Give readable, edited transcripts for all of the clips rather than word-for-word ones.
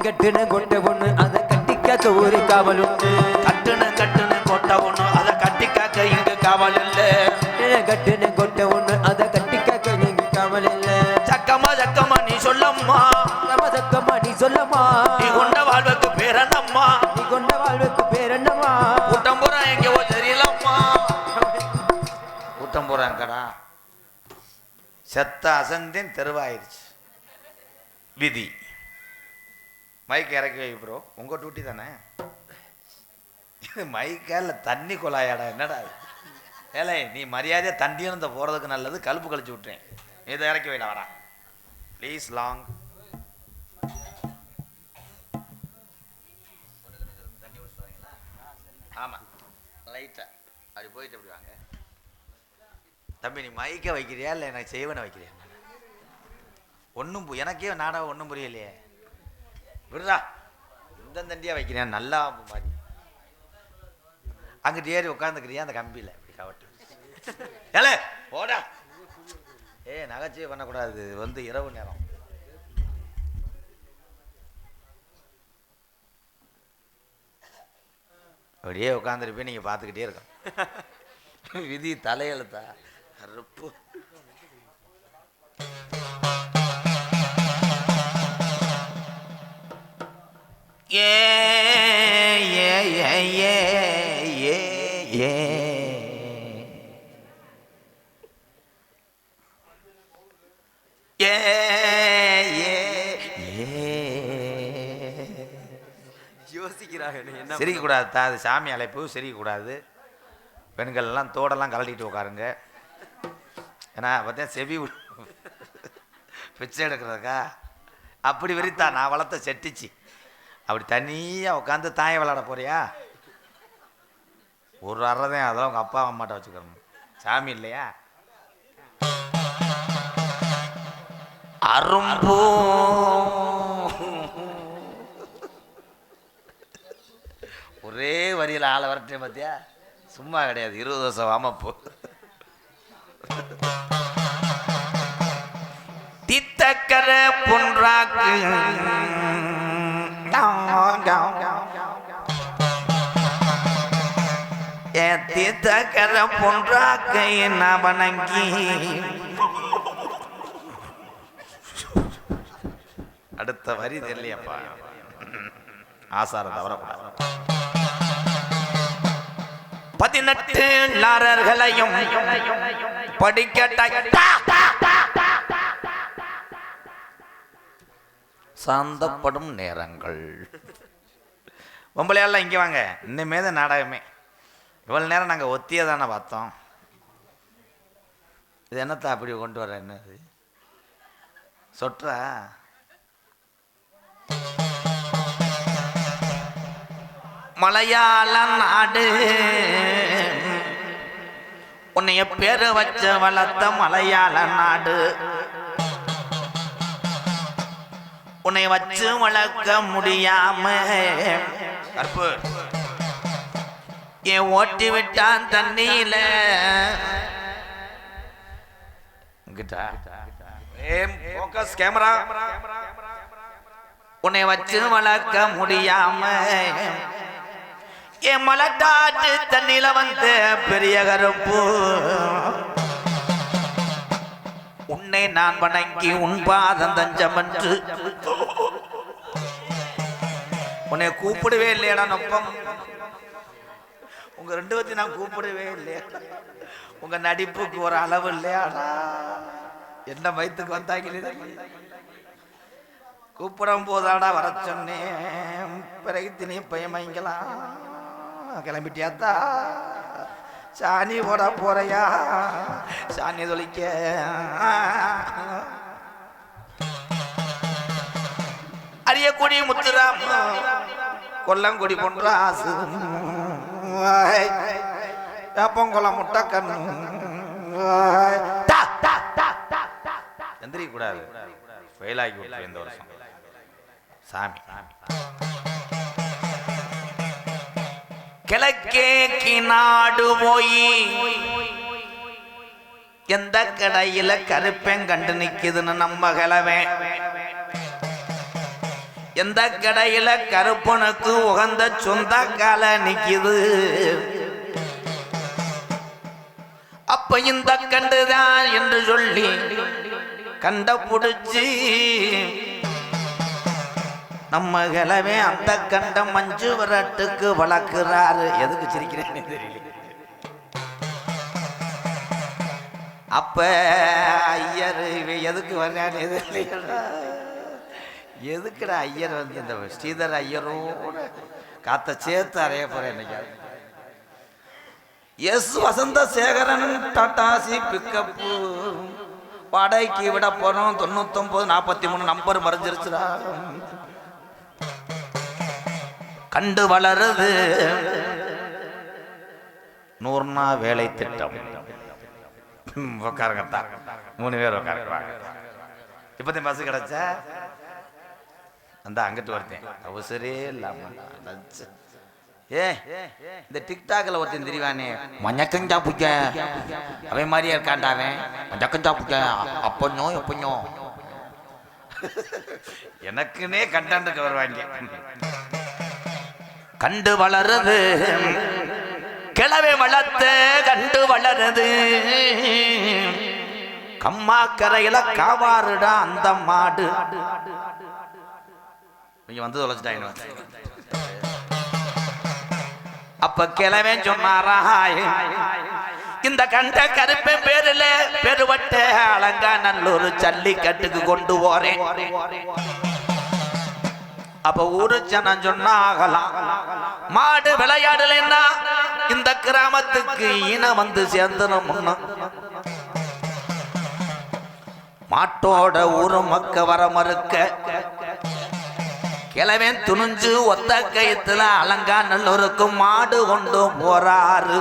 கட்டுன கொட்ட ஒண்ணு அதை கட்டிக்காக்க ஒரு காவல் உண்டு. கட்டுன கொட்ட ஒண்ணு அதை கட்டிக்காக்க இங்கு காவல் இல்ல. கட்டுன கொட்ட ஒண்ணு அதை கட்டிக்காக்க இங்கு காவல் இல்ல. சக்கமா நீ சொல்லம்மா, சக்கமா நீ சொல்லம்மா, நீ கொண்ட வாழ்வுக்கு பேர் என்னம்மா, நீ கொண்ட வாழ்வுக்கு பேர் என்னம்மா. கூட்டம் போறான் எங்கேயோ தெரியலம்மா. கூட்டம் போறாங்கடா. செத்த அசந்தேன் தெருவாயிருச்சு. விதி. மைக் இறக்கி வை ப்ரோ, உங்க டியூட்டி தானே. மைக்கால தண்ணி குழாயாடா, என்னடா ஏலே நீ மரியாதையா தண்ணி இருந்த போறதுக்கு நல்லது. கழுப்பு கழிச்சு விட்டுறேன், இதை இறக்கி வைடா வரா ப்ளீஸ். லாங் ஆமா லைட்டா அப்படி போயிட்டு அப்படி வாங்க. தம்பி நீ மைக்க வைக்கிறியா இல்லை எனக்கு செய்வனை வைக்கிறியா? ஒன்றும் எனக்கே நாடகம் ஒன்றும் புரியலையே. விடுறா, இந்த தண்டியா வைக்கிறேன் நல்லா மாதிரி. அங்கிட்டு ஏறி உட்காந்துக்கிறியா அந்த கம்பியில் இப்படி கவட்டு. ஏலே போடா. நகைச்சுவை பண்ணக்கூடாது, வந்து இரவு நேரம். அப்படியே உட்காந்துருப்பேன், நீங்கள் பார்த்துக்கிட்டே இருக்கணும். விதி தலையெழுத்தா அறுப்பு. ஏ ஏ ஏ ஏ ஏ ஏ சிரிக்கக்கூடாது. அது சாமி அழைப்பு, சிரிக்கக்கூடாது. பெண்கள் எல்லாம் தோடெல்லாம் கலட்டிட்டு உட்காருங்க. ஏன்னா பார்த்தா செவி பிச்சை எடுக்கிறதுக்கா அப்படி வெறித்தா நான் வளர்த்த செட்டிச்சு. அப்படி தனியாக உட்காந்து தாயை விளாட போறியா? ஒரு அறதான் அதெல்லாம் உங்கள் அப்பா அம்மாட்ட வச்சுக்கணும். சாமி இல்லையா? அரும்பூ ஒரே வரியில் ஆளை வரட்டே பார்த்தியா? சும்மா கிடையாது, 20 வருஷம் வாமப்போ. தித்தக்கர பொன்றாக்கு தித்தக்கர பொன்றாக்கு என்ன வணங்கி. அடுத்த வரி தெரியலையப்பா, ஆசாரம் தவறக்கூடாது. 18 லாரர்களையும் படிக்கட்ட சாந்தப்படும் நேரங்கள். பொம்பளையாலாம் இங்கே வாங்க, இன்னுமே தான் நாடகமே. இவ்வளோ நேரம் நாங்கள் ஒத்தியை தானே பார்த்தோம். இது என்னத்தை அப்படி கொண்டு வர? என்னது சொற்றா? மலையாள நாடு உன்னைய பேரு வச்ச வளர்த்த மலையாள நாடு. உன்னை வச்சு வளர்க்க முடியாம கற்பு ஏன் ஓட்டி விட்டான் தண்ணியில. கேமரா. உன்னை வச்சு வளர்க்க முடியாம என் மலட்டாட்டு தண்ணில வந்த பெரிய கருப்பு. உன்னை நான் வணங்கி உன் பாதம் தஞ்சம் என்று உன்னை கூப்பிடவே இல்லையடா நொப்பம். உங்க 2 பேர்த்தையும் நான் கூப்பிடவே இல்லையா? உங்க நடிப்புக்கு ஒரு அளவு இல்லையாடா? என்ன வயிற்றுக்கு வந்தாங்களே, கூப்பிடும் போதாடா வர சொன்னேன். பிறகு திணி பயமைங்கலாம் கிளம்பிட்டியாத்தா? சாணி போட போறையா? சாணி தொளிக்க அரியக்குடி முத்துராம் கொல்லங்குடி போன்ற ஆசு பொங்கலம் முட்டக்கண்ணு எந்திரிக்க கூடாது. ஃபெயிலாகி விட்டு இந்த வருஷம் சாமி. கிழக்கேக்கு நாடு போய் எந்த கடையில கருப்பேன் கண்டு நிக்குதுன்னு நம்ம கிழவன் எந்த கடையில கருப்பனுக்கு உகந்த சொந்த கால நிக்குது. அப்ப இந்த கண்டுதான் என்று சொல்லி கண்ட புடிச்சு நம்ம கிளவே அந்த கண்ட மஞ்சு விரட்டுக்கு வளர்க்கிறாரு. எதுக்கு சிரிக்கிறேன்னு தெரியல. அப்ப ஐயர் எதுக்கு வர்றாரு எதுக்குடா ஐயர் வந்து இந்த ஸ்ரீதர் ஐயரோட காத்த சேர்த்து அறைய போறேன் இன்னைக்கு. எஸ் வசந்த சேகரன் டாடாசி பிக்கப்பு வாடகைக்கு விட போறோம். 9943 நம்பர் மறைஞ்சிருச்சுடா. கண்டு வளருது 100 நாள் வேலை திட்டம். உட்காருங்க, 3 பேர் உட்காருங்க. இப்பதான் பஸ் கிடைச்சா அந்த அங்கிட்டு வருத்தேன் அவசரே இல்லாம. இந்த டிக்டாக்ல ஒருத்தன் தெரிவானே மஞ்சக்கஞ்சா புக்க அவன் மாதிரியே இருக்காண்டா. அவன் மஞ்சக்கஞ்சா புக்க அப்போ எப்போ எனக்குன்னே கண்டாண்டுக்கு வருவாங்க. கண்டு வளருது கிளவே வளர்த்த கண்டு வளருது. கம்மா கரையில காவாருடா அந்த மாடு. நீங்க வந்து தொலைச்சிட்டாங்க. அப்ப கிளவே சொன்னாரா இந்த கண்ட கருப்பை பேருல பெருவட்ட அலங்காநல்லூர் ஜல்லிக்கட்டுக்கு கொண்டு போறேன். அப்ப ஊரு ஜனம் சொன்னாகலாம் மாடு விளையாடலைன்னா இந்த கிராமத்துக்கு இனம் வந்து சேர்ந்துடும். மாட்டோட ஊரு மக்க வர மறுக்க கிழவன் துணிஞ்சு ஒத்த கயத்துல அலங்காநல்லூருக்கு மாடு கொண்டு போறாரு.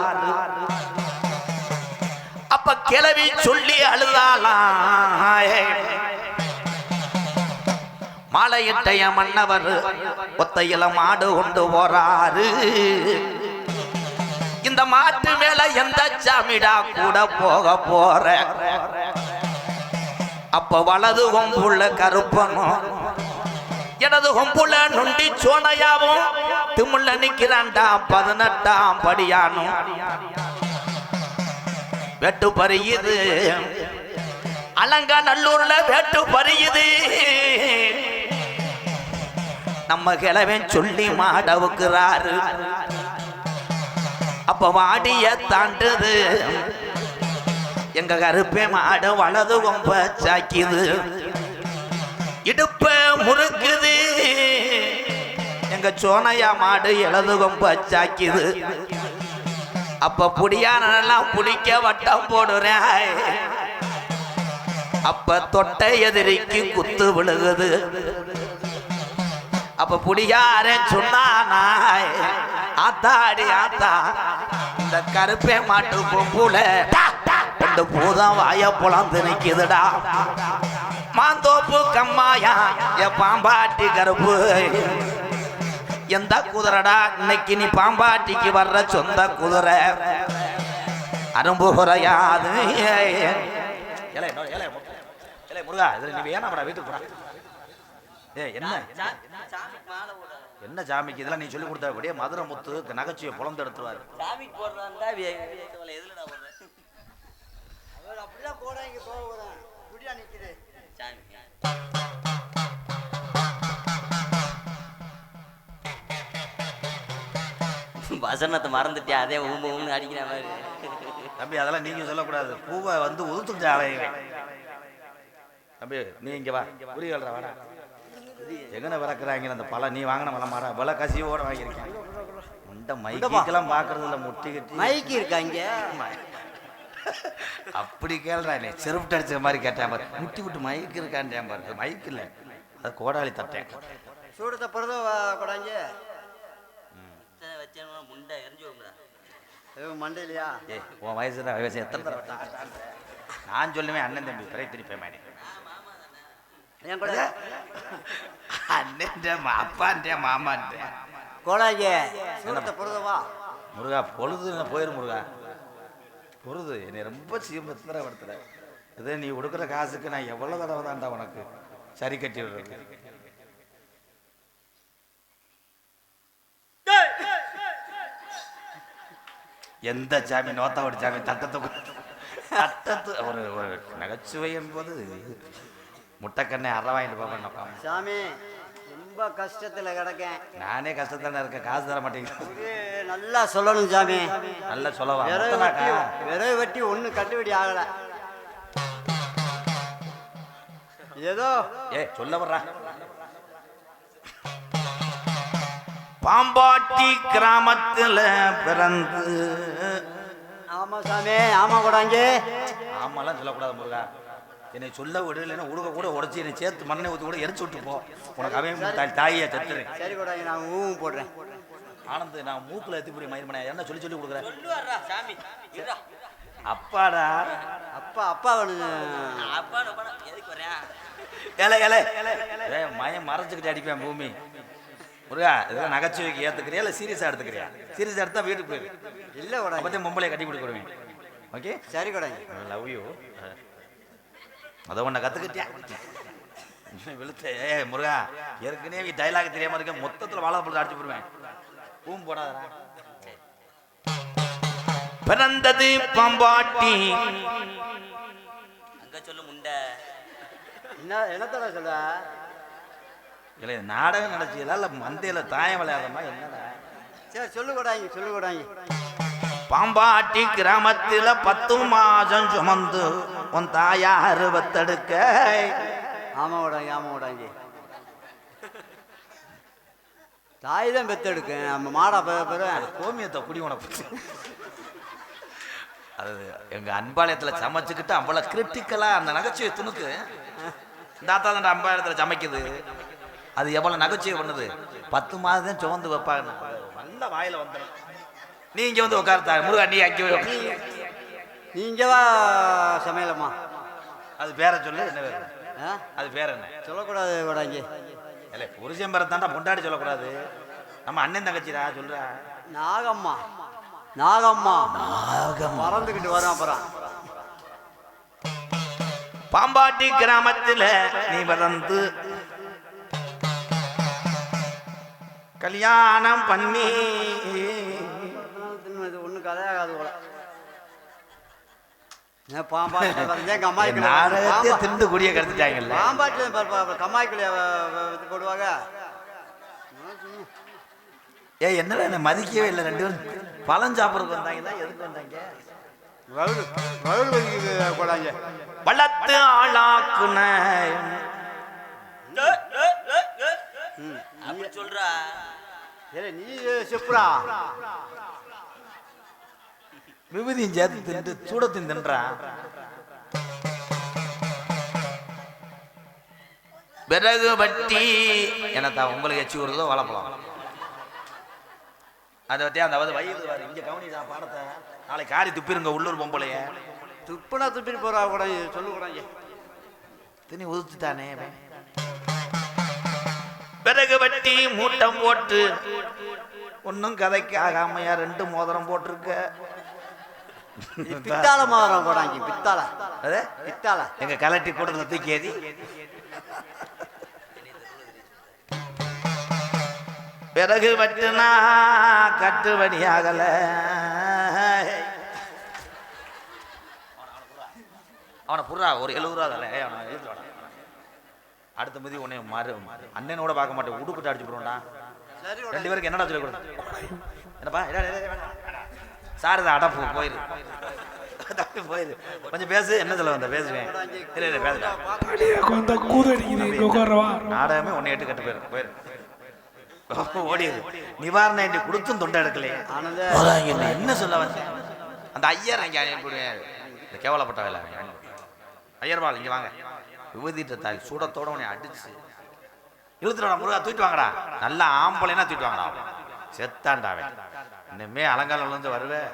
அப்ப கிழவி சொல்லி அழுதாலாம் மாலையிட்டைய மன்னவர் ஒத்தையில மாடு கொண்டு போறாரு. இந்த மாட்டு மேல எந்த சாமிடா கூட போக போற. அப்ப வலது கொம்புள்ள கருப்பனும் இடது கொம்புள்ள நொண்டி சோனையாவும் திமுள்ள நிக்கிறான்டா 18ஆம் படியானும். வெட்டு பறியுது அலங்காநல்லூர்ல வெட்டு பறியுது. நம்ம கிழவன் சொல்லி மாடவுக்குறாரு. அப்ப வாடிய தாண்டுது எங்க கருப்பே மாடு வலது கொம்ப சாக்கிது. இடுப்ப முறுக்குது எங்க சோனையா மாடு இடது கொம்ப சாக்கிது. அப்ப புடியானெல்லாம் புடிக்க வட்டம் போடுறேன். அப்ப தொட்டை எதிரிக்கு குத்து விழுகுது. அப்ப புடியார சொன்னானாய் ஆத்தாடி ஆத்தா இந்த கருப்பே மாட்டு பொம்புல 2 பூதம் வாய புலந்து நிக்குதுடா. மாந்தோப்பு கம்மாயா என் பாம்பாட்டி கருப்பு எந்த குதிரடா இன்னைக்கு நீ பாம்பாட்டிக்கு வர்ற சொந்த குதிரை அரும்பு குறையாது. முருகா இதுல நீ வேணாம்டா வீட்டுக்கு போடா. என்ன சாமிக்கு இதெல்லாம் நீ சொல்லி கொடுத்த அப்படியே மதுரை முத்து நகைச்சுவை புலந்து எடுத்துருவாரு. சாமிக்கு போடுறான்டா எதுலடா போடுற அப்படிதான் போடா. இங்க போக போறேன் குடியா நிக்குது சாமி. வசனத்தை மறந்துட்டியா அதே ஊன்னு அடிக்கிற மாதிரி. தம்பி அதெல்லாம் நீங்க சொல்லக்கூடாது. பூவை வந்து உதுத்துட்டு அலைய தம்பி நீ இங்க வா புரியல்றா வாடா. எங்கன விளக்குறாங்க அந்த பழம் நீ வாங்கின மலை மாறா விலை கசியோட வாங்கியிருக்கேன். இந்த மைக்கெல்லாம் பாக்குறது இல்ல முட்டி கட்டி மைக்கு இருக்காங்க. அப்படி கேள்றா நீ செருப்பு அடிச்ச மாதிரி கேட்டேன் பாரு. முட்டி விட்டு மைக்கு இருக்கான் பாரு. மைக்கு இல்ல அது கோடாளி தட்டேன். சூடு தப்புறதோ கொடாங்க வச்ச முண்டை எரிஞ்சு மண்டை இல்லையா? உன் வயசு தான் வயசு எத்தனை தடவை நான் சொல்லுவேன் அண்ணன் தம்பி பிறை திருப்பேன் மானே அண்ணன் அப்பான்ட்டே மாமான்ட்டேன் கோடாங்க பொருதவா முருகா பொழுது போயிரு முருகா பொழுது என்னை ரொம்ப சீமத்திரப்படுத்துற. இதே நீ கொடுக்குற காசுக்கு நான் எவ்வளோ தடவை தான்டா உனக்கு சரி கட்டி விடுறது. எந்த சாமி நோத்தாவோட சாமி தட்டத்து ஒரு நகைச்சுவை என்பது முட்டைக்கண்ணை அரை வாங்கிட்டு போவேன் சாமி ரொம்ப கஷ்டத்துல கிடக்கேன். நானே கஷ்டத்தானே இருக்கேன், காசு தர மாட்டேங்குது. நல்லா சொல்லணும் சாமி. நல்லா சொல்லவா? விறகு வெட்டி ஒன்றும் கட்டுப்படி ஆகலை. ஏதோ சொல்ல வர்றா. பாம்பாட்டி கிராமத்துல பிறந்து. ஆமா சாமி, ஆமா கூடாங்க. ஆமாலாம் சொல்லக்கூடாது முருகா, என்னை சொல்ல விடு, இல்லைன்னா உடுக்க கூட உடச்சி என்னை சேர்த்து மண்ணை ஊற்றி கூட எரிச்சு விட்டு போ. உனக்கு அவன் தாயை செத்துறேன். சரி கூடாங்க, நான் ஊவும் போடுறேன். ஆனந்த், நான் மூக்கில் எத்தி புரிய மயிர் பண்ண என்ன சொல்லி சொல்லி கொடுக்குறேன். அப்பாடா அப்பா அப்பா மயம் மறைச்சுக்கிட்டு அடிப்பேன் பூமி. முருகா, இதெல்லாம் நகைச்சுவைக்கு ஏற்றுக்கிறியா இல்லை சீரியஸாக எடுத்துக்கிறியா? சீரியஸாக எடுத்தா வீட்டுக்கு போயிரு. இல்லை கூட பற்றி மும்பையை கட்டி கொடுக்குறேன். ஓகே சரி கூடாங்க. Love you. அதை ஒன்றை கற்றுக்கிட்டியா வெளுத்த? முருகா, ஏற்கனவே டைலாக் தெரியாமல் இருக்க, மொத்தத்தில் வாழைப்பழத்தை அடிச்சு போடுவேன். பூம் போடாதா. பிறந்தது பாம்பாட்டி. அங்க சொல்லு முண்டை. என்னத்தோட சொல்ல? இல்லை நாடகம் நடச்சியதா இல்லை மந்தையில் தாயம் விளையாடமா என்னடா? சரி சொல்லு கூடாங்க, சொல்லு கூடாங்க. பாம்பாட்டி கிராமத்தில் 10 மாதம் சுமந்து உன் தாயார் வத்தெடுக்க. ஆமா கூடாங்க, ஆமா கூடாங்க. தாய் தான் பெத்தெடுக்க. நம்ம மாடா கோமியத்தை குடி உனக்கு. அது எங்க அன்பாலயத்தில் சமைச்சுக்கிட்டு அவ்வளோ கிரிட்டிக்கலா அந்த நகைச்சுவை துணுக்கு. தாத்தா தான் அன்பாலயத்தில் சமைக்குது, அது எவ்வளவு நகைச்சுவை பண்ணுது. 10 மாதம் தான் சுமந்து வைப்பாங்க. நல்ல வாயில வந்துடும். நீ இங்க வந்து உட்கார்த்தா முருகா, நீ அங்கே நீங்க வா சமையலம்மா. அது பேர சொல்லு. என்ன பேர்? அது பேர் என்ன? சொல்லக்கூடாது கூடாங்க. இல்லை புருஷன் பேரை தாண்டா பொண்டாடி சொல்லக்கூடாது. நம்ம அண்ணன் தங்கச்சிடா சொல்ற. நாகம்மா, நாகம்மா. நாகம் மறந்துக்கிட்டு வரோம். அப்புறம் பாம்பாட்டி கிராமத்தில் நீ பிறந்து கல்யாணம் பண்ணி ஒண்ணு கதையாகாது போல. பாம்பாட்டி திண்டு குடிய கருத்துட்டாங்கல்ல. பாம்பாட்டி கம்மாய்க்குள்ள போடுவாங்க. என்னடா என்ன மதிக்கவே இல்லை. 2 பேரும் பழம் சாப்பிட்றதுக்கு வந்தாங்க. எதுக்கு வந்தாங்க? போடாங்க. வளர்த்து ஆளாக்குன சொல்றா. நீ செப்புடா. விபூதியும் சேர்த்து தின்று சூடத்தையும் தின்றா. விறகு வட்டி என்னத்தா உங்களுக்கு எச்சி வருதோ வளப்பலாம். அதை பற்றி அந்த வயிறு வாரு. இங்கே கவனிடா பாடத்தை. நாளைக்கு காரி துப்பிருங்க உள்ளூர் பொம்பளைய. துப்புனா துப்பிட்டு போறா கூட சொல்லுக்கூடாங்க. தினி உதுத்துட்டானே. விறகு வட்டி மூட்டம் போட்டு ஒன்னும் கதைக்கு ஆகாமையா 2 மோதிரம் போட்டிருக்க. பித்தாள மோதிரம் போடாங்க. பித்தாள பித்தாள எங்க கலட்டி கூட தூக்கேதி. பிறகு வட்டுனா கட்டுபடி ஆகல. அவனை புறா ஒரு 70 ரூபா தரேன். அவனை எழுத்துவாடா. அடுத்த மதி உன்னை மாறு அண்ணனோட பார்க்க மாட்டேன். உடுப்பிட்டு அடிச்சு போடுவோம்டா. 2 பேருக்கு என்னடா சொல்லி கொடு. என்னப்பா சாரதா அடப்பு போயிரு போயிரு. கொஞ்சம் பேசு. என்ன சொல்ல வந்த? பேசுவேன். இல்லை பேசுறேன். நாடகமே உன்னை எட்டு கட்டு போயிரு ஓடிடு. நிவாரணம் என்று கொடுத்தும் தொண்டை எடுக்கலையே. என்ன சொல்ல வந்த? அந்த ஐயர் அங்கே அனுப்பிடுவேன். இந்த கேவலப்பட்ட வேலை. ஐயர்வாள் இங்கே வாங்க. விபூதிட்ட தாய் சூடத்தோட உன்னை அடிச்சு இழுத்துடா. முருகா தூக்கிட்டு வாங்கடா. நல்லா ஆம்பளைனா தூக்கிட்டு வாங்கடா. செத்தாண்டாவே. இனிமே அலங்காரிலிருந்து வருவேன்.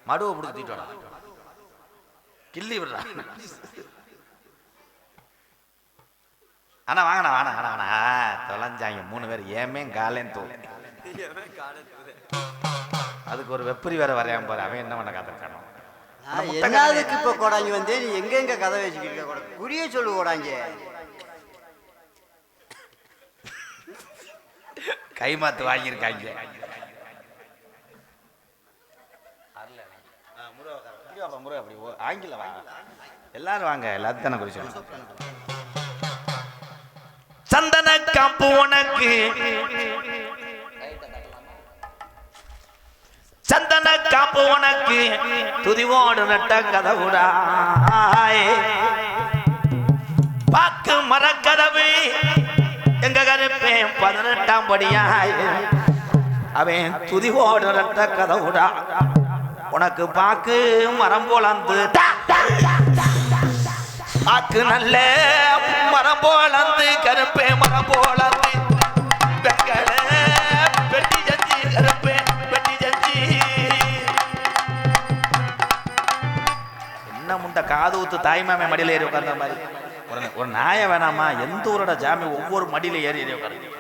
மடுவை பிடிச்சி தூக்கிட்டு வாடா. கிள்ளி விடுறா. ஆனா வாங்கண்ணா வாணா வாணா வாணா தொலைஞ்சாங்க 3 பேர். ஏமே காலேன்னு தூ. அதுக்கு ஒரு வெப்பரி வேற வரையாம பாரு. அவன் என்ன பண்ண கதை காணும். என்னதுக்கு இப்ப கோடாங்க வந்து நீ எங்க கதை வச்சுக்கிட்டு புரிய சொல்லு கோடாங்க. கைமாத்து வாங்கியிருக்காங்க. முருகா அப்படி ஆங்கில வா எல்லாரும் வாங்க எல்லாத்தையும் தானே குறிச்சு சந்தன காப்பு உனக்கு சந்தன காப்பு உனக்கு துதிவோடு நட்ட கதவுடா பாக்கு மரக்கதவு எங்க கருப்பேன் 18ஆம் படியாய் அவன் துதிவோடு நட்ட கதவுடா உனக்கு பாக்கு மரம் போலந்து பாக்கு நல்ல மரம் போலந்து கருப்பே மரம் போலந்து வெட்டி ஜஞ்சி கருப்பே வெட்டி ஜஞ்சி என்ன முண்ட காது ஊத்து தாய்மாமே மடியில ஏறி உட்கார்ந்த மாதிரி ஒரு நாய வேணாமா எந்த ஊரோட ஜாமி ஒவ்வொரு மடியில ஏறி ஏறி உட்கார்ந்து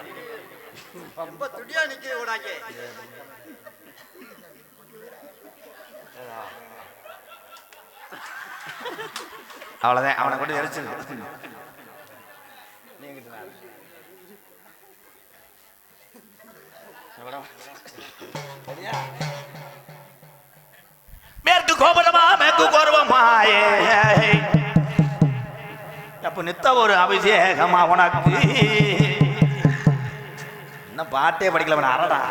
அவ்வளவுதான் அவனை கொண்டு எரிச்சிருக்கு மேற்கு கோபுரமா மேற்கு கோபுரமாயே அப்ப நித்த ஒரு அபிஷேகமா உனக்கு இன்னும் பாட்டே படிக்கல அரடா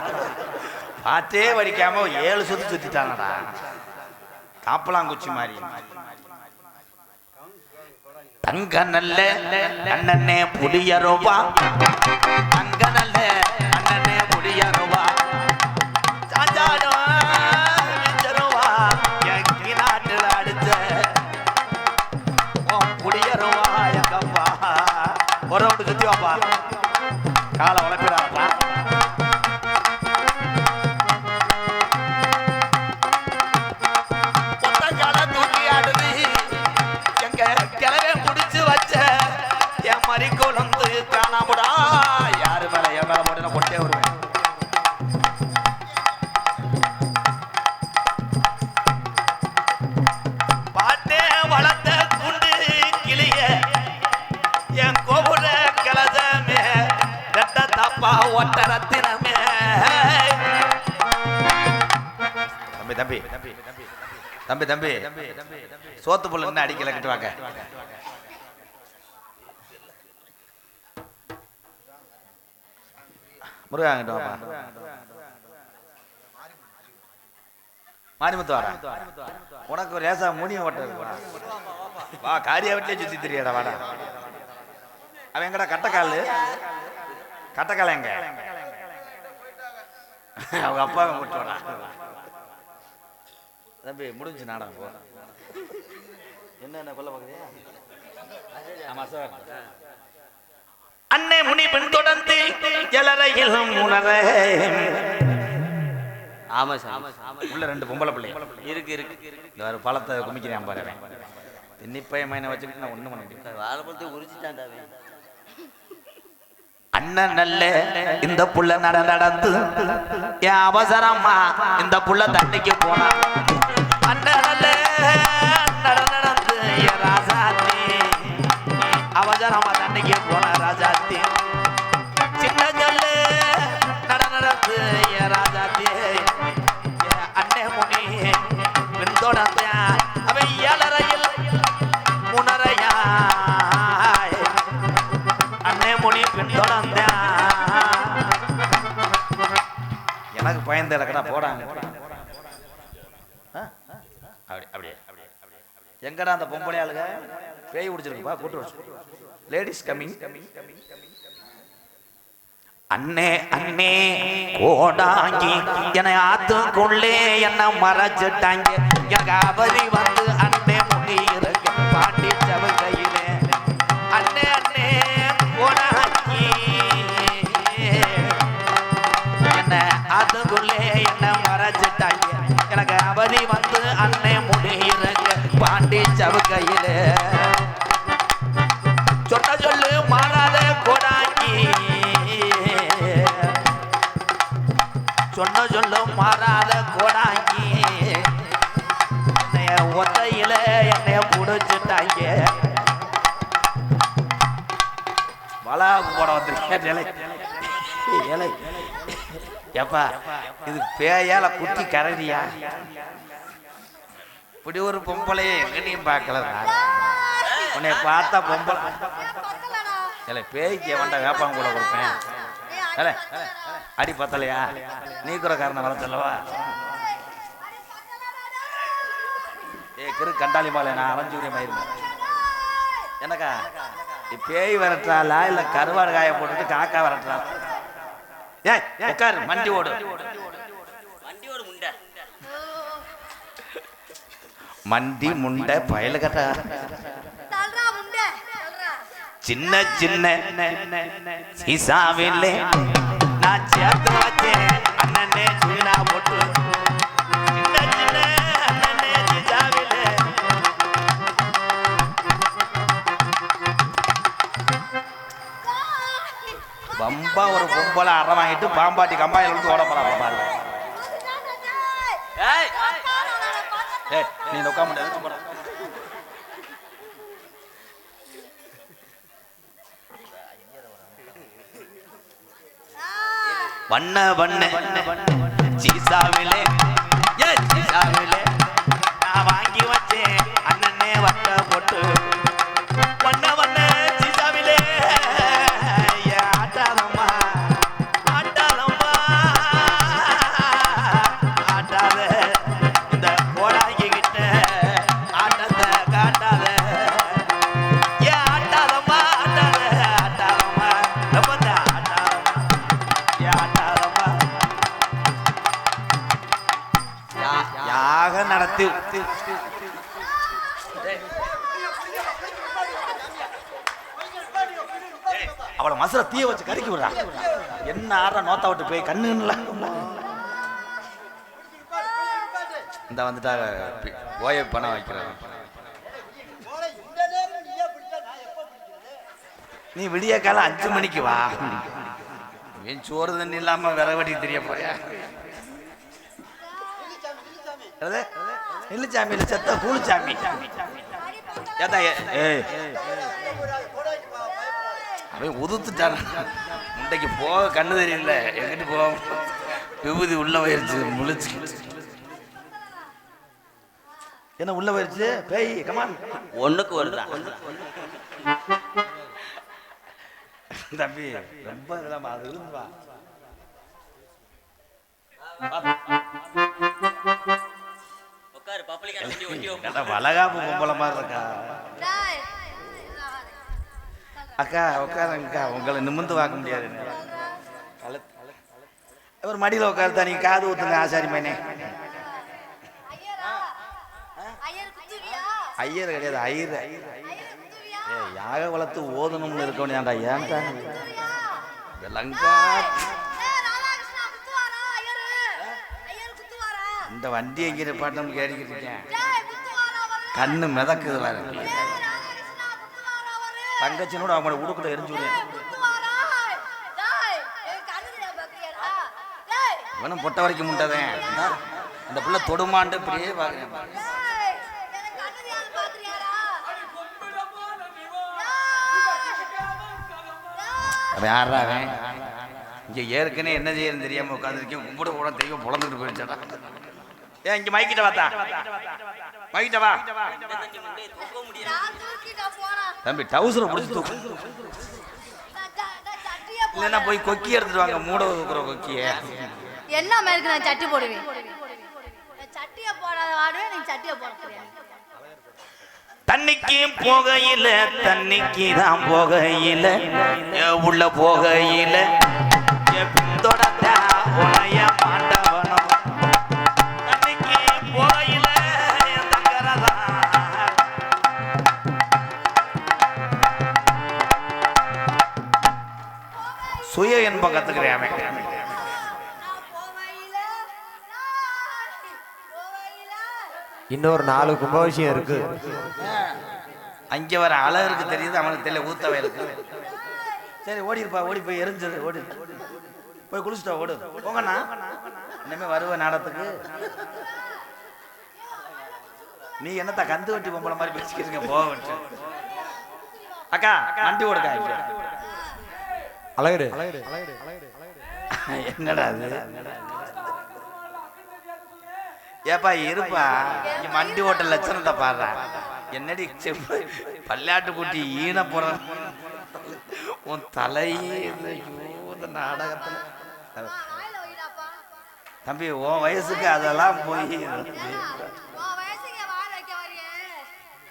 பாட்டே படிக்காம 7 சுத்தி சுத்திட்டானடா காப்பலாங்குச்சி மாதிரி தங்க நல்ல அண்ணனே புடியருவா தங்க நல்ல அண்ணனே புடியருவா சாஞ்சாடோ மிஞ்சருவா எங்கி நாட்டில் அடிச்ச புடியருவா எங்கப்பா ஒரு ரவுண்டு சுத்தி வாப்பா காலை உழப்பிடாப்பா மறிக்கொழுந்து காணாமுடா யாரு மேல என் மேல போட்டு கொண்டே வருவேன் பாட்டே வளர்த்த குண்டு கிளிய என் கோபுர கலசமே ரெட்ட தப்பா ஒட்ட ரத்தினமே தம்பி தம்பி தம்பி தம்பி தம்பி சோத்து புள்ள என்ன அடிக்கல கிட்டு வாங்க முருகாங்கிட்ட மாரிமுத்து வாடா உனக்கு ஒரு லேசா முடியும் ஓட்ட வா காரியா வீட்டிலே சுத்தி தெரியாடா வாடா அவன் எங்கடா கட்டக்கால் எங்க அவங்க அப்பாவை கூட்டு வாடா தம்பி முடிஞ்சு நாடகம் போ என்ன கொல்ல பாக்குறியா ஆமா சார் அன்னை முனி பெண் தொடர்ந்து எலரையில் முனர ஆமா சார் உள்ள 2 பொம்பளை பிள்ளை இருக்கு இந்த ஒரு பழத்தை குமிக்கிறேன் பாரு திண்ணிப்பைய மைனை வச்சுக்கிட்டு நான் ஒண்ணும் பண்ண முடியும் வாழைப்பழத்தை உரிச்சுட்டாண்டாவே அண்ணன் நல்ல இந்த புள்ள நடந்து என் அவசரமா இந்த புள்ள தண்ணிக்கு போனா அண்ணன் நல்ல நடந்து என் ராசாத்தி அவசரமா தண்ணிக்கு போன ராஜாத்தி சின்ன சொல்லு நடந்து என் ராஜாத்தி அண்ணே முனி பின்தொடர்ந்த அவன் ஏழரையில் முனரையா அண்ணே முனி பின்தொடர்ந்த எனக்கு பயந்து இலக்கடா போடாங்க அப்படியே எங்கடா அந்த பொம்பளை ஆளுங்க பேய் பிடிச்சிருக்குப்பா கூட்டு வச்சு லேடிஸ் கம்மிங் அண்ணே அண்ணே கோடாங்கி என்னை ஆத்துக்குள்ளே என்ன மறைச்சிட்டாங்க எனக்கு அவதி வந்து அண்ணே முடி இருக்கு பாண்டி சபையிலே அண்ணே அண்ணே கோடாங்கி என்ன ஆத்துக்குள்ளே என்ன மறைச்சிட்டாங்க எனக்கு அவதி வந்து அண்ணே முடி இருக்கு பாண்டி சபையிலே சொன்ன சொல்லு மாறாத கோடாங்கி சொன்ன சொல்லு மாறாத கோடாங்கி என்னைய ஒத்தையில என்னைய புடிச்சுட்டாங்க வளா போட வந்துருக்கேன் எப்பா இது பேயால குத்தி கரடியா இப்படி ஒரு பொம்பளையே எங்கனையும் பார்க்கல உன்னை பார்த்தா பொம்பளை இல்லை பேய்க்கு எவன்டா வேப்பாங்க கூட கொடுப்பேன் இல்லை அடி பத்தலையா நீ கூட காரணம் வர சொல்லவா கிரு கண்டாளி மாலை நான் அரைஞ்சூரிய மயிருந்தேன் எனக்கா பேய் விரட்டுறாளா இல்லை கருவாடு காய போட்டுட்டு காக்கா விரட்டுறா ஏய் உட்காரு மண்டி ஓடு மண்டி முண்டை பயல கட்டா சின்ன சின்ன சீசாவிலே நான் சேர்த்து வச்சேன் அண்ணனே சுவினா போட்டு சின்ன சின்ன அண்ணனே சீசாவிலே பம்பா ஒரு பொம்பளை அரை வாங்கிட்டு பாம்பாட்டி கம்பாயில இருந்து ஓட போறா பாரு நீ நோக்க முடியாது வண்ண வண்ண சீசாவிலே சீசாவிலே நான் வாங்கி வச்சேன் அண்ணனே வட்ட போட்டு வண்ண வண்ண சீசாவிலே ஆட்டாதம்மா ஆட்டாதம்மா ஆட்டாத இந்த கோடாங்கி கிட்ட ஆட்டத்தை காட்டாத ஏன் ஆட்டாதம்மா ஆட்டாத ஆட்டாதம்மா ரொம்ப யாக நடத்தி அவளை மசுர தீய வச்சு கறிக்கி விடுறா என்ன ஆடுற நோத்தா விட்டு போய் கண்ணுல இந்த வந்துட்டா ஓய பணம் வைக்கிறாங்க நீ விடிய காலம் 5 மணிக்கு வா ஏன் சோறு தண்ணி இல்லாம விறவடி தெரிய போறியா இல்லச்சாமி இல்ல செத்த கூலிச்சாமி அவன் உதுத்துட்டான் முண்டைக்கு போக கண்ணு தெரியல எங்கிட்டு போக விபூதி உள்ள போயிருச்சு முழிச்சு என்ன உள்ள போயிருச்சு பேய் கமான் ஒண்ணுக்கு வருதா தம்பி ரொம்ப அது இருந்துவா வளகாப்பு பொம்பளை மாதிரி இருக்கா அக்கா உட்காருங்கக்கா உங்களை நிமிர்ந்து பார்க்க முடியாது ஒரு மடியில் உட்காருத்தா நீங்க காது ஊத்துங்க ஆசாரி மயனே ஐயர் கிடையாது ஐயர் யாக வளர்த்து ஓதணும்னு இருக்கணும் ஏன்டா லங்கா இந்த வண்டி எங்க நிப்பாட்டம் கேட்டுக்கிட்டு இருக்கேன் கண்ணு மிதக்குது வேற தங்கச்சினோட அவங்களோட உடுக்குள்ள எரிஞ்சுடுவேன் இவனும் பொட்ட வரைக்கும் முட்டதேன் அந்த பிள்ளை தொடுமாண்டு இப்படியே பாக்குறேன் யாரா அவன் இங்க ஏற்கனவே என்ன செய்யறது தெரியாம உட்காந்துருக்கேன் கும்பிட கூட தெய்வம் புலந்துட்டு போயிருச்சாடா ஏன் இங்க மைக்கிட்ட வாத்தா மைக்கிட்ட வா தம்பி டவுசரை பிடிச்சி தூக்கு இல்லைன்னா போய் கொக்கி எடுத்துட்டு வாங்க மூட தூக்குற கொக்கிய என்ன மேற்கு நான் சட்டி போடுவேன் சட்டியை போடாத வாடுவேன் நீ சட்டியை போட தண்ணிக்கு போகையில தண்ணிக்கு தான் போகையில உள்ள போகையில பின்தொடர்ந்த உனைய மாட்டவனும் தண்ணிக்கு போகையில தங்கரதா சுய என்பம் கத்துக்கிறேன் இன்னொரு 4 கும்பாபிஷேகம் இருக்கு அங்கே வர அழகுக்கு தெரியுது அவனுக்கு தெரியல ஊத்தவே இருக்கு சரி ஓடிருப்பா ஓடி போய் எரிஞ்சது ஓடி போய் குளிச்சுட்டா ஓடு போங்கண்ணா இனிமே வருவ நாடத்துக்கு நீ என்னத்தா கந்து வட்டி பொம்பளை மாதிரி பேசிக்கிறீங்க போக அக்கா வண்டி ஓடுக்கா அழகுடு என்னடா அது ஏப்பா இருப்பா இங்க வண்டி ஓட்ட லட்சணத்தை பாடுறா என்னடி பல்லாட்டு குட்டி ஈன போற உன் தலையே இந்த நாடகத்துல தம்பி உன் வயசுக்கு அதெல்லாம் போய்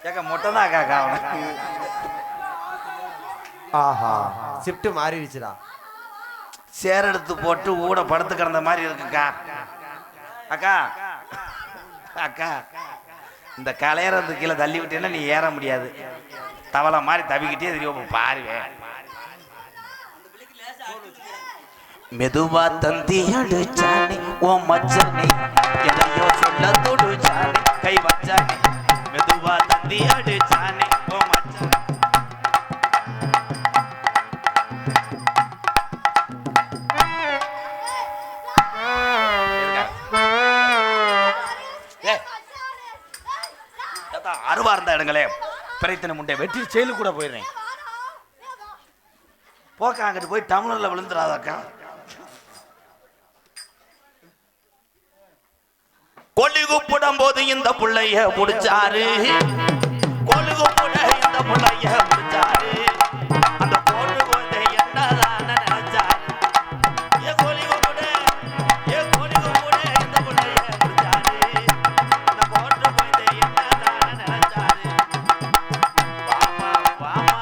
கேட்க மொட்டைதான் காக்கா அவனுக்கு. ஆஹா ஷிஃப்ட் மாறிடுச்சுடா. சேர் எடுத்து போட்டு ஊட படுத்து கிடந்த மாதிரி இருக்குக்கா. அக்கா அக்கா இந்த கலையறதுக்கு கீழே தள்ளி விட்டேன்னா நீ ஏற முடியாது. தவளை மாதிரி தவிக்கிட்டே தெரியும் பாருவே. மெதுவா தந்தி அடிச்சானே ஓ மச்சானே எதையோ சொல்ல தொடுச்சானே கை வச்சானே மெதுவா தந்தி அடிச்சானே ஓ மச்சானே. அருவா இருந்த இடங்களே பிரைத்தனை முண்டை வெட்டி செயலு கூட போயிடுறேன். போக்கா அங்கிட்டு போய் டம்ளர்ல விழுந்துடாதாக்கா. கொல்லி கூப்பிடும் போது இந்த புள்ளைய முடிச்சாரு. கொல்லி கூப்பிட இந்த புள்ளைய முடிச்சாரு. அந்த போட்டு போது என்னதான நினைச்சாரு. ஏ கொல்லி கூப்பிட இந்த புள்ளைய முடிச்சாரு. அந்த போட்டு போது என்னதான நினைச்சாரு. வாமா வாமா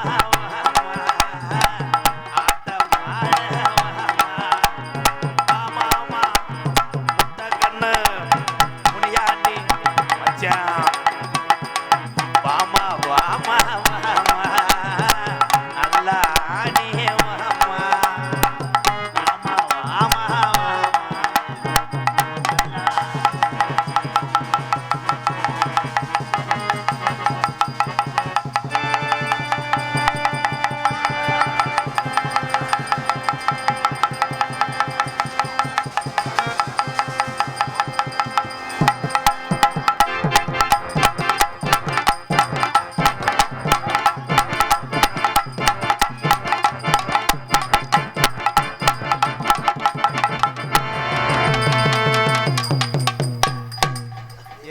ஆட்டம் வாமா முட்டை கண்ணு முனியாண்டி மச்சான் வாமா வாமா அல்லா ஆணி வாமா வாமா வாமா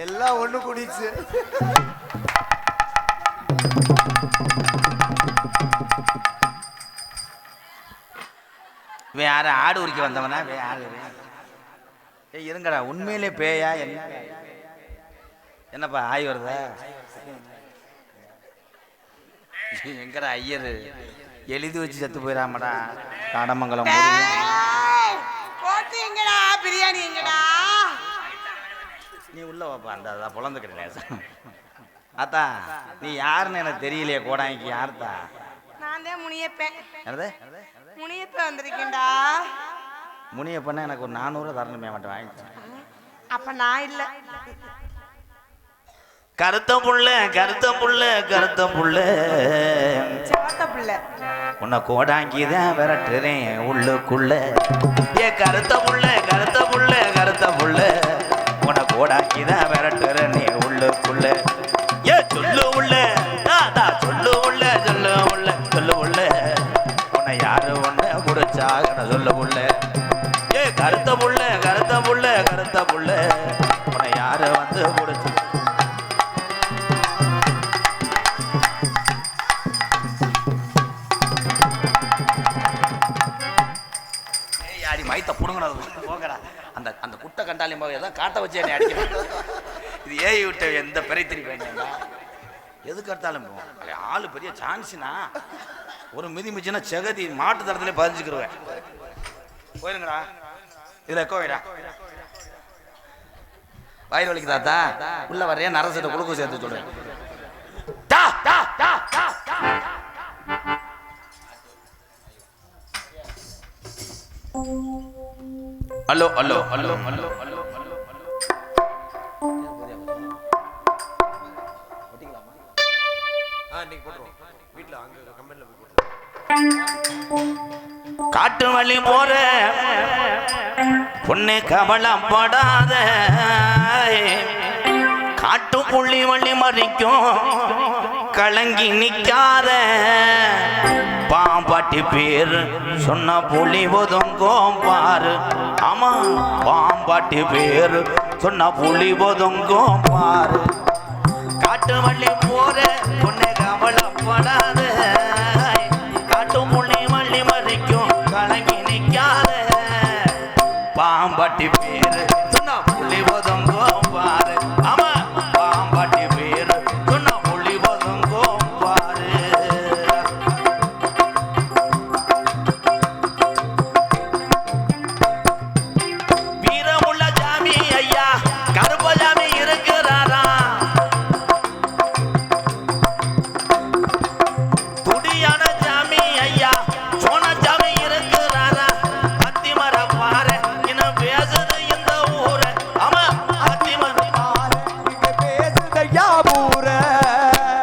எல்லாம் ஒண்ணு குடிச்சு. வேற ஆடு உரிக்க வந்தவனா ஆடு இருங்கடா. உண்மையிலே பேயா என்ன என்னப்பா ஆய் வருதா? எங்கடா ஐயரு எழுதி வச்சு செத்து போயிடாமடா. காடமங்கலம் எங்கடா பிரியாணி எங்கடா? நீ உள்ள வாப்பா. அந்த பொழந்துக்கிறேன் அத்தா நீ யாருன்னு எனக்கு தெரியலையே. கோடாங்கி யார்த்தா? நான் தான் முனியப்பேன். என்னது முனியப்பேன் வந்திருக்கேன்டா. முனியப்பண்ணா எனக்கு ஒரு 400 தரணுமே மட்டும் வாங்கிட்டேன். அப்ப நான் இல்ல. கருத்த புள்ள கருத்த புள்ள கருத்த புள்ள சிவத்த புள்ள உன்னை கோடாங்கிதான் விரட்டுறேன் உள்ளுக்குள்ள. ஏ கருத்த புள்ள கருத்த புள்ள கருத்த புள்ள உன்னை கோடாங்கிதான் விரட்டுறேன் நீ உள்ளுக்குள்ள. ஏ சொல்லு உள்ள தாத்தா சொல்லு உள்ள சொல்லு உள்ள சொல்லு உள்ள உன்னை யாரு ஒண்ணு குடிச்சாக சொல்ல உள்ள. ஏ கருத்த புள்ள கருத்த புள்ள கருத்த புள்ள உன்னை யாரு வந்து குடிச்சு. அடி மைத்த புடுங்கினது போகடா. அந்த அந்த குட்டை கண்டாலையும் போக ஏதாவது காட்ட வச்சு என்னை அடிக்க. இது ஏஐ விட்ட எந்த பெரிய திருப்பி எதுக்கு எடுத்தாலும் போவோம். ஆளு பெரிய சான்ஸுனா ஒரு மிதி மிச்சினா செகதி மாட்டு தரத்துல பதிஞ்சுக்கிருவேன். போயிருங்கடா. இதுல கோவிடா வயிறு வலிக்கு தாத்தா உள்ள வரைய நரசத்தை குளுக்கோஸ் சேர்த்து சொல்றேன். Hello hello hello hello hello காட்டு வழி போற பொண்ணு கவலைப்படாத. காட்டு புள்ளி வள்ளி மறிக்கும் கலங்கி நிக்காத பாம்பாட்டி பேரு சொன்ன புலி ஒதுங்கும் பாரு. ஆமா பாம்பாட்டி பேரு சொன்ன புலி ஒதுங்கும் பாரு. காட்டு வள்ளி போற பொண்ணு கவலைப்படாத காட்டு முள்ளி வள்ளி மறைக்கும் கலங்கி நிக்காத பாம்பாட்டி பேரு சொன்ன புலி ஒதுங்கும் பாரு. ஆமா பாம்பாட்டி பேரு சொன்ன புலி ஒதுங்கும் பாரு. வீரமுள்ள ஜாமி ஐயா கருப்ப ஜாமி இருக்கிறாரா. துடியான ஜாமி ஐயா சோன ஜாமி இருக்கிறாரா. அத்திமர பாரு இன்னும் பேசுது இந்த ஊரு. ஆமா அத்திமர பாரு இங்க பேசுதையா ஊர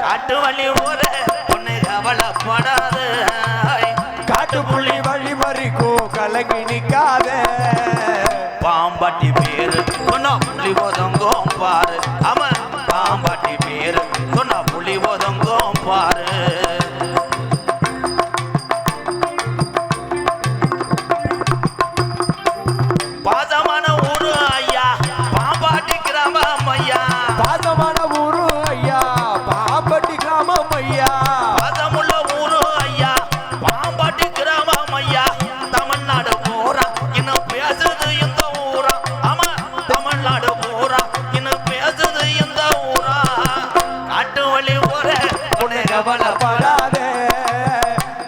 காட்டு வள்ளி ஊரு பொண்ணு கவலைப்படாது காட்டுப்புள்ளி வழி மறிக்கும் கலங்கி நிக்காத பாம்பாட்டி பேரு சொன்னா புலி ஒதுங்கும் பாரு. ஆமா பாம்பாட்டி பேரு சொன்னா புலி ஒதுங்கும் பாரு. பாசமான ஊரு ஐயா பாம்பாட்டி கிராமம் ஐயா. பாசமான ஊரு ஐயா பாம்பட்டி கிராமம் ஐயா பாசமுள்ள ஊரு ஐயா பாம்பாட்டி கிராமம் ஐயா. தமிழ்நாடு பூரா இன்னும் பேசுது இந்த ஊரா. ஆமா தமிழ்நாடு பூரா இன்னும் பேசுது இந்த ஊரா. காட்டு வழி ஊர புனை கவலைப்படாத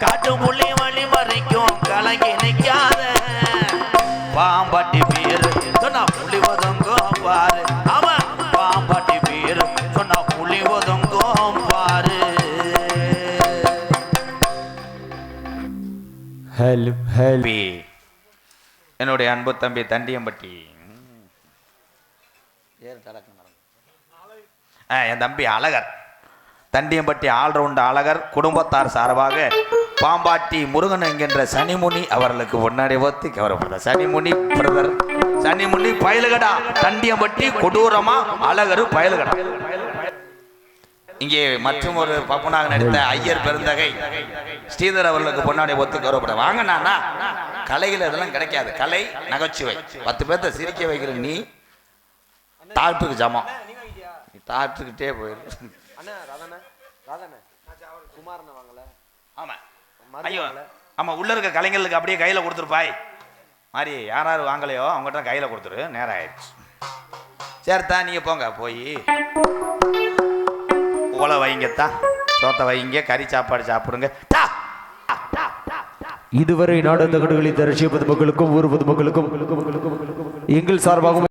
காட்டு புள்ளி வழி மறைக்கும் கலங்கி நிக்காத பாம்பாட்டி பேரு சொன்னா புலி ஒதுங்கும் பாரு. ஆமா பாம்பாட்டி பேரு சொன்னா புலி ஒதுங்கும் பாரு. ஹெல்ப் ஹெல்ப் தம்பி, என்னுடைய அன்பு தம்பி தண்டியம்பட்டி என் தம்பி அழகர் தண்டியம்பட்டி ஆல்ரவுண்ட் அழகர் குடும்பத்தார் சார்பாக பாம்பாட்டி முருகன் என்கின்ற சனிமுனி அவர்களுக்கு முன்னாடி ஒத்தி கவரப்படுறார். சனிமுனி பிரதர் சனிமுனி பயலுகடா தண்டியம்பட்டி கொடூரமா அழகரு பயலுகடா. இங்கே மற்றும் ஒரு பப்புனாக நடித்த ஐயர் பெருந்தகை ஸ்ரீதர் அவர்களுக்கு பொன்னாடி ஒத்து கௌரவப்பட வாங்க. நானா கலைகள் இதெல்லாம் கிடைக்காது. கலை நகைச்சுவை 10 பேர்த்த சிரிக்க வைக்கிற நீ டாக்டருக்கு ஜாமான். நீ டாக்டருக்கிட்டே போயிரு. ஆமா ஐயோ ஆமா உள்ள இருக்க கலைஞர்களுக்கு அப்படியே கையில கொடுத்துருப்பாய் மாதிரி யாராரு வாங்கலையோ அவங்ககிட்ட கையில கொடுத்துரு. நேரம் ஆயிடுச்சு. சரித்தா நீங்க போங்க போய் ஓலை வைங்கத்தான் சோத்தை வைங்க கறி சாப்பாடு சாப்பிடுங்க. இதுவரை நாடு தகடுகளை தரிசிய பொதுமக்களுக்கும் ஊர் பொதுமக்களுக்கும் எங்கள் சார்பாகவும்